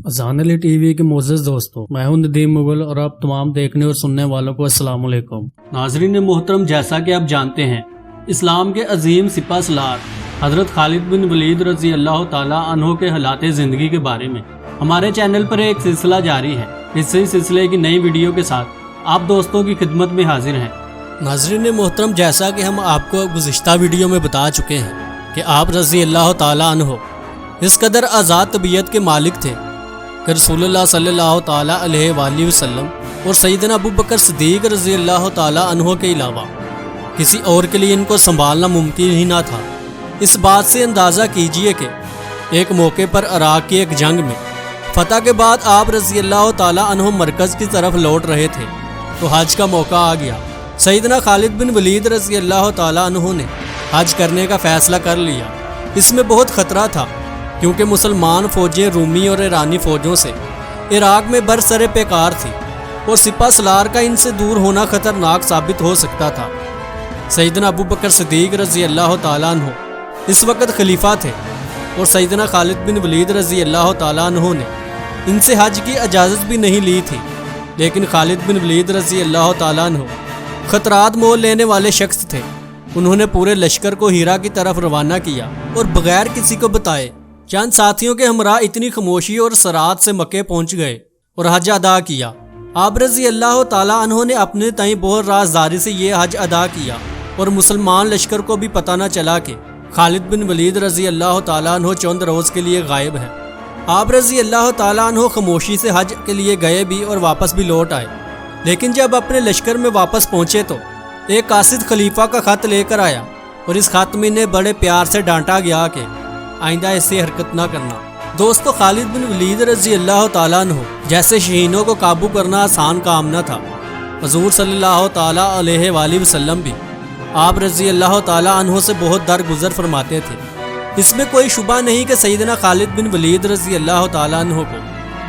अज़ान अली टीवी के मोअज़्ज़ज़ दोस्तों, मैं हूं नदीम मुगल और आप तमाम देखने और सुनने वालों को अस्सलाम वालेकुम। नाज़रीन मोहतरम, जैसा कि आप जानते हैं, इस्लाम के अजीम सिपा सलार हज़रत खालिद बिन वलीद रज़ी अल्लाह ताला अन्हो के हालात ज़िंदगी के बारे में हमारे चैनल पर एक सिलसिला जारी है। इसी सिलसिले की नई वीडियो के साथ आप दोस्तों की खिदमत में हाजिर हैं। नाज़रीन मोहतरम, जैसा कि हम आपको गुज़िश्ता वीडियो में बता चुके हैं कि आप रज़ी अल्लाह ताला अन्हो इस कदर आज़ाद तबीयत के मालिक थे कि रसूलुल्लाह सल्लल्लाहु ताला अलैहि वसल्लम और सैयदना अबू बकर सिद्दीक़ रज़ी अल्लाह ताला अन्हो के अलावा किसी और के लिए इनको संभालना मुमकिन ही ना था। इस बात से अंदाज़ा कीजिए कि एक मौके पर इराक़ की एक जंग में फतह के बाद आप रज़ी अल्लाह ताला अन्हो मरकज़ की तरफ लौट रहे थे तो हज का मौका आ गया। सैयदना खालिद बिन वलीद रज़ी अल्लाह ताला अन्हो ने हज करने का फ़ैसला कर लिया। इसमें बहुत ख़तरा था क्योंकि मुसलमान फ़ौजें रूमी और ईरानी फ़ौजों से इराक़ में बरसरे पेकार थी और सिपा सलार का इनसे दूर होना ख़तरनाक साबित हो सकता था। सैयदना अबू बकर सिद्दीक़ रज़ी अल्लाह ताला अन्हो इस वक्त खलीफा थे और सैयदना खालिद बिन वलीद रज़ी अल्लाह ताला अन्हो ने इनसे हज की इजाज़त भी नहीं ली थी। लेकिन खालिद बिन वलीद रज़ी अल्लाह ताला अन्हो ख़तरात मोल लेने वाले शख्स थे। उन्होंने पूरे लश्कर को हीरा की तरफ रवाना किया और बग़ैर किसी को बताए चंद साथियों के हमरा इतनी खामोशी और सरात से मक्के पहुंच गए और हज अदा किया। आप रज़ी अल्लाह ताला अन्हो ने अपने ताई बहुत राजदारी से ये हज अदा किया और मुसलमान लश्कर को भी पता न चला कि खालिद बिन वलीद रज़ी अल्लाह ताला अन्हो चंद रोज़ के लिए गायब हैं। आप रज़ी अल्लाह ताला अन्हो खामोशी से हज के लिए गए भी और वापस भी लौट आए। लेकिन जब अपने लश्कर में वापस पहुंचे तो एक कासिद खलीफा का ख़त लेकर आया और इस ख़त में इन्हें बड़े प्यार से डांटा गया कि आइंदा ऐसी हरकत ना करना। दोस्तों, खालिद बिन वलीद रज़ी अल्लाह ताला अन्हो जैसे शहीनों को काबू करना आसान काम न था। हुज़ूर सल्लल्लाहु ताला अलैहि वसल्लम भी आप रज़ी अल्लाह ताला अन्हो से बहुत दरगुजर फरमाते थे। इसमें कोई शुबा नहीं कि सैयदना खालिद बिन वलीद रज़ी अल्लाह ताला अन्हो को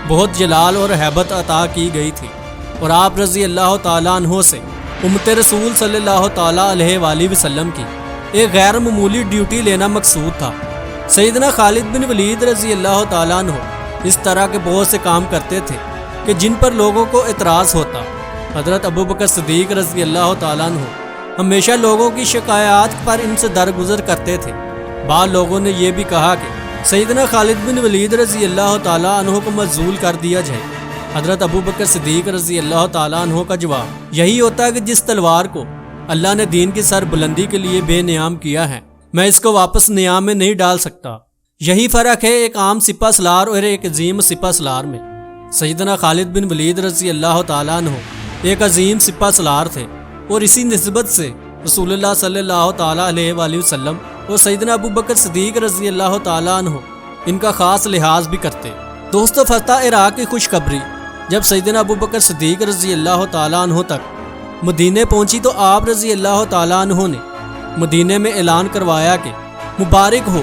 बहुत जलाल और हैबत अता की गई थी और आप रज़ी अल्लाह ताला अन्हो से उम्मत रसूल सल्लल्लाहु ताला अलैहि वसल्लम की एक गैर मामूली ड्यूटी लेना मकसूद था। सैयदना खालिद बिन वलीद रज़ी अल्लाह ताला अन्हो इस तरह के बहुत से काम करते थे कि जिन पर लोगों को एतराज़ होता। हज़रत अबू बकर सिद्दीक़ रज़ी अल्लाह ताला अन्हो हमेशा लोगों की शिकायत पर इनसे दरगुजर करते थे। बाद लोगों ने यह भी कहा कि सैयदना खालिद बिन वलीद रज़ी अल्लाह ताला अन्हो को मज़ूल कर दिया जाए। हज़रत अबू बकर सिद्दीक़ रज़ी अल्लाह ताला अन्हो का जवाब यही होता है कि जिस तलवार को अल्लाह ने दीन की सर बुलंदी के लिए बेनियाम किया है, मैं इसको वापस नियाम में नहीं डाल सकता। यही फ़र्क है एक आम सिपा सलार और एक अजीम सिपा सलार में। सैयदना खालिद बिन वलीद रज़ी अल्लाह ताला अन्हो एक अजीम सिपा सलार थे और इसी निस्बत से रसूलुल्लाह सल्लल्लाहु ताला अलैहि वसल्लम और सैयदना अबू बकर सिद्दीक़ रज़ी अल्लाह ताला अन्हो इनका ख़ास लिहाज भी करते। दोस्तों, फतह इराक़ की खुशखबरी जब सैयदना अबू बकर सिद्दीक़ रज़ी अल्लाह ताला अन्हो तक मदीने पहुंची तो आप रज़ी अल्लाह ताला अन्हो ने मदीने में ऐलान करवाया कि मुबारक हो,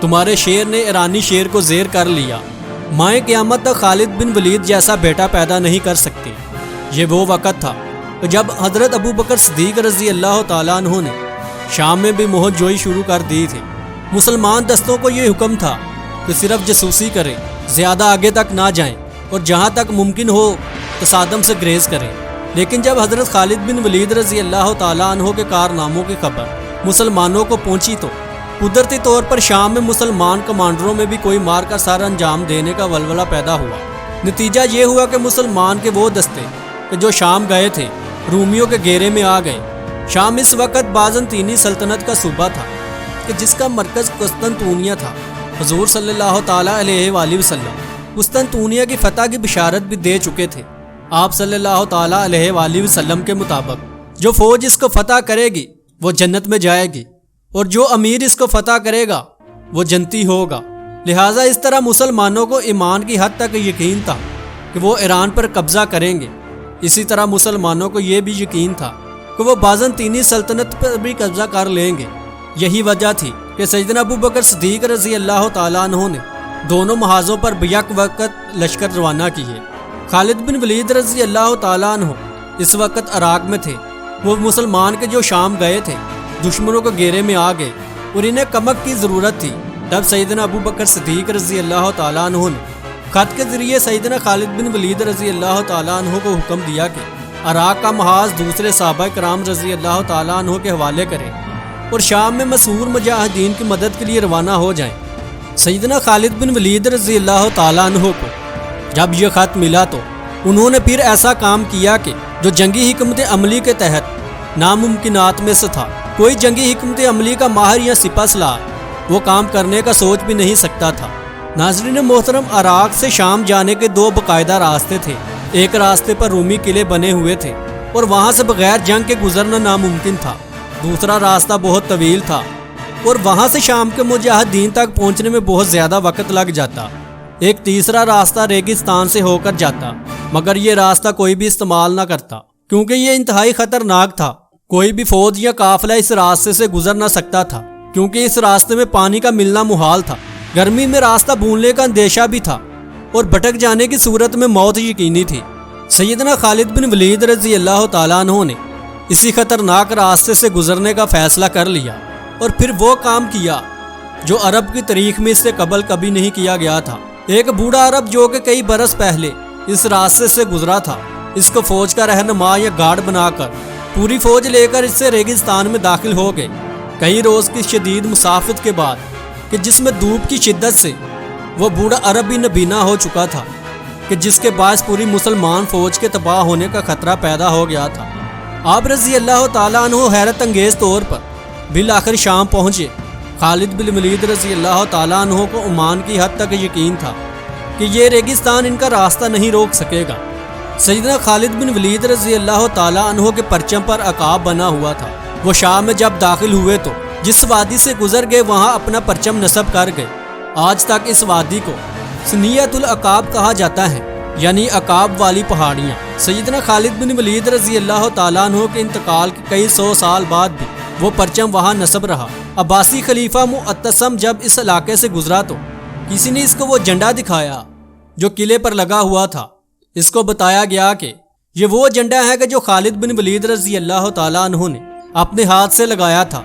तुम्हारे शेर ने ईरानी शेर को ज़ेर कर लिया। माए क़यामत तक खालिद बिन वलीद जैसा बेटा पैदा नहीं कर सकती। ये वो वक़्त था जब हज़रत अबू बकर सिद्दीक़ रज़ी अल्लाह ताला अन्हो ने शाम में भी मोहर जोई शुरू कर दी थी। मुसलमान दस्तों को ये हुक्म था कि सिर्फ जसूसी करें, ज़्यादा आगे तक ना जाएं और जहाँ तक मुमकिन हो तसादम से ग्रेज़ करें। लेकिन जब हज़रत खालिद बिन वलीद रज़ी अल्लाह ताला अन्हो के कारनामों की खबर मुसलमानों को पहुंची तो कुदरती तौर पर शाम में मुसलमान कमांडरों में भी कोई मार का सर अंजाम देने का वलवला पैदा हुआ। नतीजा ये हुआ कि मुसलमान के वो दस्ते कि जो शाम गए थे रूमियों के घेरे में आ गए। शाम इस वक्त बाज़ंतीनी सल्तनत का सूबा था कि जिसका मरकज़ कुस्तंतूनिया था। हुज़ूर सल्लल्लाहु ताला अलैहि वसल्लम कुस्तंतूनिया की फ़तह की बिशारत भी दे चुके थे। आप सल्लल्लाहु ताला अलैहि वसल्लम के मुताबिक जो फ़ौज इसको फ़तह करेगी वो जन्नत में जाएगी और जो अमीर इसको फ़तह करेगा वो जन्नती होगा। लिहाजा इस तरह मुसलमानों को ईमान की हद तक यकीन था कि वो ईरान पर कब्ज़ा करेंगे। इसी तरह मुसलमानों को ये भी यकीन था कि वो बाज़ंतीनी सल्तनत पर भी कब्ज़ा कर लेंगे। यही वजह थी कि सैयदना अबू बकर सिद्दीक़ रज़ी अल्लाह ताला अन्हो ने दोनों महाज़ों पर बेक वक़्त लश्कर रवाना किए। खालिद बिन वलीद रज़ी अल्लाह ताला अन्हो इस वक्त इराक़ में थे। वो मुसलमान के जो शाम गए थे दुश्मनों को घेरे में आ गए और इन्हें कमक की ज़रूरत थी। तब सैयदना अबू बकर सिद्दीक़ रज़ी अल्लाह ताला अन्हो ने خط کے ذریعے سیدنا خالد بن ولید رضی اللہ تعالیٰ عنہ کو حکم دیا کہ عراق کا محاذ دوسرے صحابہ کرام رضی اللہ تعالیٰ عنہ کے حوالے کریں اور شام میں مسحور مجاہدین کی مدد کے لیے روانہ ہو جائیں۔ سیدنا خالد بن ولید رضی اللہ تعالیٰ عنہ کو جب یہ خط ملا تو انہوں نے پھر ایسا کام کیا کہ جو جنگی حکمت عملی کے تحت ناممکنات میں سے تھا۔ کوئی جنگی حکمت عملی کا ماہر یا سپہ سالار وہ کام کرنے کا سوچ بھی نہیں سکتا تھا۔ ناظرین محترم، عراق سے شام جانے کے دو باقاعدہ راستے تھے۔ ایک راستے پر رومی قلعے بنے ہوئے تھے اور وہاں سے بغیر جنگ کے گزرنا ناممکن تھا۔ دوسرا راستہ بہت طویل تھا اور وہاں سے شام کے مجاہدین تک پہنچنے میں بہت زیادہ وقت لگ جاتا۔ ایک تیسرا راستہ ریگستان سے ہو کر جاتا، مگر یہ راستہ کوئی بھی استعمال نہ کرتا کیونکہ یہ انتہائی خطرناک تھا۔ کوئی بھی فوج یا قافلہ اس راستے سے گزر نہ سکتا تھا کیونکہ اس راستے میں پانی کا ملنا محال تھا۔ گرمی میں راستہ بھولنے کا اندیشہ بھی تھا اور بھٹک جانے کی صورت میں موت یقینی تھی۔ سیدنا خالد بن ولید رضی اللہ تعالیٰ عنہ نے اسی خطرناک راستے سے گزرنے کا فیصلہ کر لیا اور پھر وہ کام کیا جو عرب کی تاریخ میں اس سے قبل کبھی نہیں کیا گیا تھا۔ ایک بوڑھا عرب جو کہ کئی برس پہلے اس راستے سے گزرا تھا، اس کو فوج کا رہنما یا گارڈ بنا کر پوری فوج لے کر اس سے ریگستان میں داخل ہو گئے۔ کئی روز کی شدید مسافت کے بعد کہ جس میں دھوپ کی شدت سے وہ بوڑھا عرب بھی نابینا ہو چکا تھا کہ جس کے باعث پوری مسلمان فوج کے تباہ ہونے کا خطرہ پیدا ہو گیا تھا۔ آپ رضی اللہ تعالیٰ عنہ حیرت انگیز طور پر بالآخر شام پہنچے۔ خالد بن ولید رضی اللہ تعالیٰ عنہ کو عمان کی حد تک یقین تھا کہ یہ ریگستان ان کا راستہ نہیں روک سکے گا۔ سیدنا خالد بن ولید رضی اللہ تعالیٰ عنہ کے پرچم پر عقاب بنا ہوا تھا۔ وہ شام میں جب داخل ہوئے تو جس وادی سے گزر گئے وہاں اپنا پرچم نصب کر گئے۔ آج تک اس وادی کو سنیت العقاب کہا جاتا ہے، یعنی عقاب والی پہاڑیاں۔ سیدنا خالد بن ولید رضی اللہ تعالیٰ عنہ کے انتقال کے کئی سو سال بعد بھی وہ پرچم وہاں نصب رہا۔ عباسی خلیفہ معتصم جب اس علاقے سے گزرا تو کسی نے اس کو وہ جھنڈا دکھایا جو قلعے پر لگا ہوا تھا۔ اس کو بتایا گیا کہ یہ وہ جھنڈا ہے کہ جو خالد بن ولید رضی اللہ تعالیٰ عنہ نے اپنے ہاتھ سے لگایا تھا۔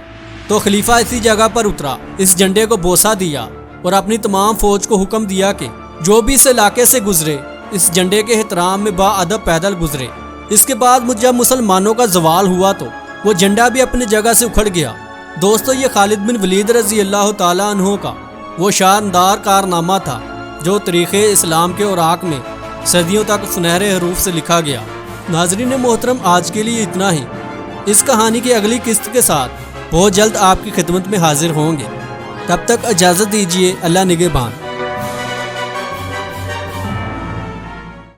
تو خلیفہ اسی جگہ پر اترا، اس جھنڈے کو بوسہ دیا اور اپنی تمام فوج کو حکم دیا کہ جو بھی اس علاقے سے گزرے اس جھنڈے کے احترام میں باادب پیدل گزرے۔ اس کے بعد جب مسلمانوں کا زوال ہوا تو وہ جھنڈا بھی اپنی جگہ سے اکھڑ گیا۔ دوستو، یہ خالد بن ولید رضی اللہ تعالیٰ عنہ کا وہ شاندار کارنامہ تھا جو تاریخ اسلام کے اوراق میں صدیوں تک سنہرے حروف سے لکھا گیا۔ ناظرین محترم، آج کے لیے اتنا ہی۔ اس کہانی کی اگلی قسط کے ساتھ بہت جلد آپ کی خدمت میں حاضر ہوں گے۔ تب تک اجازت دیجیے۔ اللہ نگہبان۔